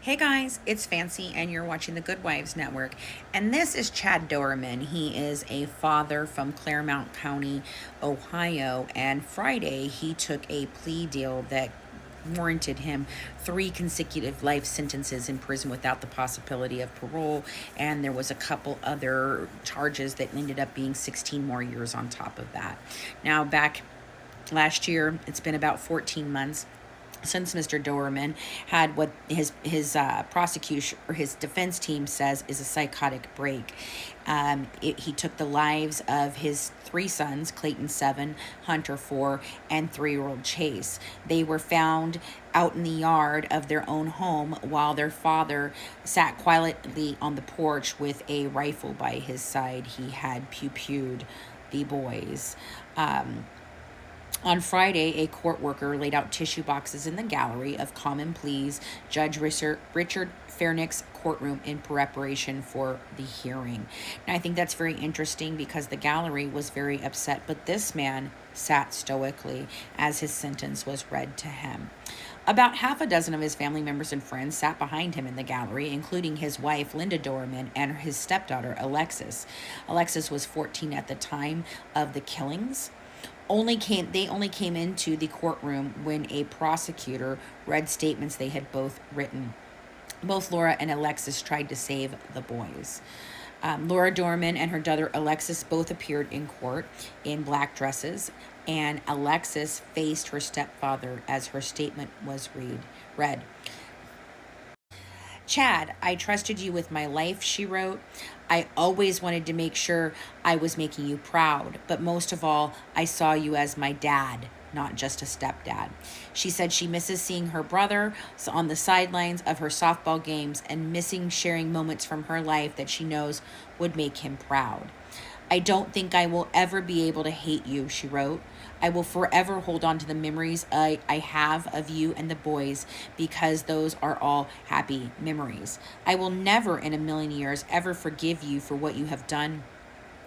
Hey guys, it's Fancy, and you're watching the Good Wives Network. And this is Chad Doerman. He is a father from Claremont County, Ohio. And Friday, he took a plea deal that warranted him 3 consecutive life sentences in prison without the possibility of parole. And there was a couple other charges that ended up being 16 more years on top of that. Now, back last year, it's been about 14 months since Mr. Doerman had what his prosecution or his defense team says is a psychotic break. He took the lives of his 3 sons, Clayton 7, Hunter 4, and 3-year-old Chase. They were found out in the yard of their own home while their father sat quietly on the porch with a rifle by his side. He had pew-pewed the boys. On Friday, a court worker laid out tissue boxes in the gallery of common pleas Judge Richard Fairnick's courtroom in preparation for the hearing. Now, I think that's very interesting because the gallery was very upset, but this man sat stoically as his sentence was read to him. About half a dozen of his family members and friends sat behind him in the gallery, including his wife, Linda Doerman, and his stepdaughter, Alexis. Alexis was 14 at the time of the killings. They only came into the courtroom when a prosecutor read statements they had both written. Both Laura and Alexis tried to save the boys. Laura Doerman and her daughter Alexis both appeared in court in black dresses, and Alexis faced her stepfather as her statement was read. Chad, I trusted you with my life, she wrote. I always wanted to make sure I was making you proud, but most of all, I saw you as my dad, not just a stepdad. She said she misses seeing her brother on the sidelines of her softball games and missing sharing moments from her life that she knows would make him proud. I don't think I will ever be able to hate you, she wrote. I will forever hold on to the memories I have of you and the boys because those are all happy memories. I will never in a million years ever forgive you for what you have done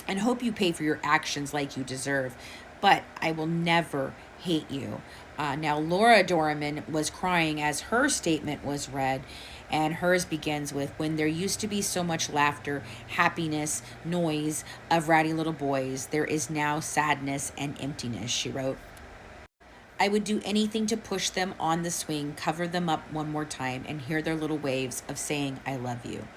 and hope you pay for your actions like you deserve, but I will never hate you. Now, Laura Doerman was crying as her statement was read, and hers begins with, when there used to be so much laughter, happiness, noise of rowdy little boys, there is now sadness and emptiness, she wrote. I would do anything to push them on the swing, cover them up one more time, and hear their little waves of saying, I love you.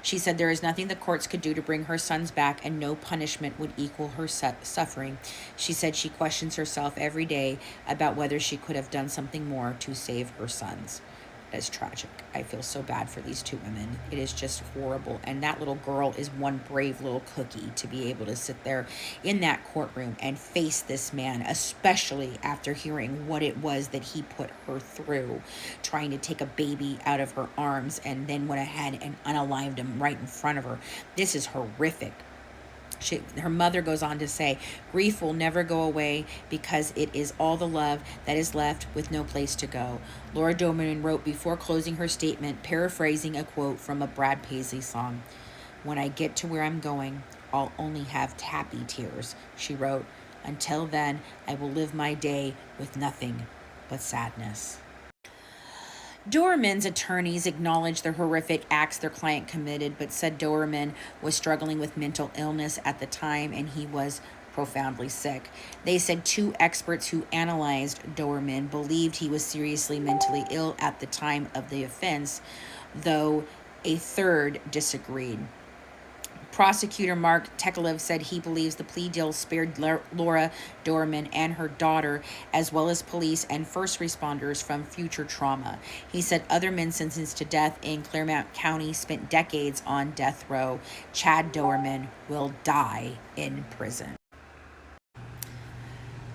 She said there is nothing the courts could do to bring her sons back, and no punishment would equal her suffering. She said she questions herself every day about whether she could have done something more to save her sons. That is tragic. I feel so bad for these 2 women. It is just horrible. And that little girl is one brave little cookie to be able to sit there in that courtroom and face this man, especially after hearing what it was that he put her through, trying to take a baby out of her arms and then went ahead and unalived him right in front of her. This is horrific. Her mother goes on to say, grief will never go away because it is all the love that is left with no place to go. Laura Doerman wrote before closing her statement, paraphrasing a quote from a Brad Paisley song. When I get to where I'm going, I'll only have happy tears, she wrote. Until then, I will live my day with nothing but sadness. Doerman's attorneys acknowledged the horrific acts their client committed, but said Doerman was struggling with mental illness at the time and he was profoundly sick. They said 2 experts who analyzed Doerman believed he was seriously mentally ill at the time of the offense, though a third disagreed. Prosecutor Mark Tekelev said he believes the plea deal spared Laura Doerman and her daughter, as well as police and first responders, from future trauma. He said other men sentenced to death in Claremont County spent decades on death row. Chad Doerman will die in prison.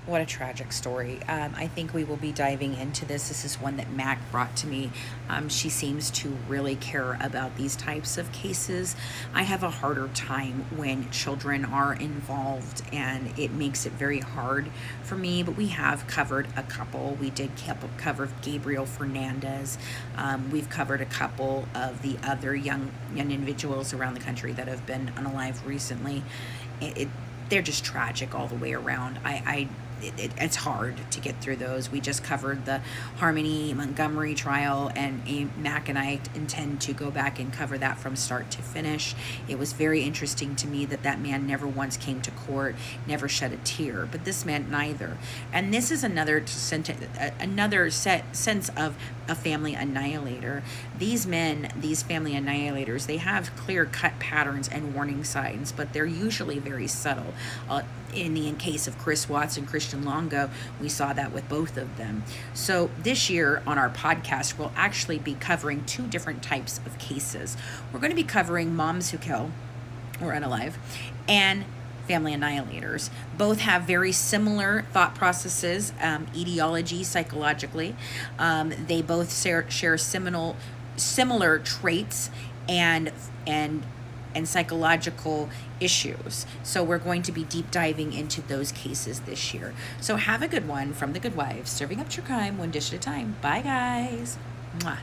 What a tragic story. I think we will be diving into this. This is one that Mac brought to me. She seems to really care about these types of cases. I have a harder time when children are involved, and it makes it very hard for me, but we have covered a couple. We did cover Gabriel Fernandez. We've covered a couple of the other young individuals around the country that have been unalived recently. They're just tragic all the way around. it's hard to get through those. We just covered the Harmony Montgomery trial, and Mac and I intend to go back and cover that from start to finish. It was very interesting to me that man never once came to court, never shed a tear, but this man neither. And this is another sense of a family annihilator. These men, these family annihilators, they have clear cut patterns and warning signs, but they're usually very subtle. In the case of Chris Watts and Christian Longo, we saw that with both of them. So this year on our podcast, we'll actually be covering two different types of cases. We're going to be covering moms who kill or unalive and family annihilators. Both have very similar thought processes, etiology, psychologically. They both share similar traits and psychological issues. So we're going to be deep diving into those cases this year. So have a good one from The Good Wives, serving up true crime one dish at a time. Bye, guys. Mwah.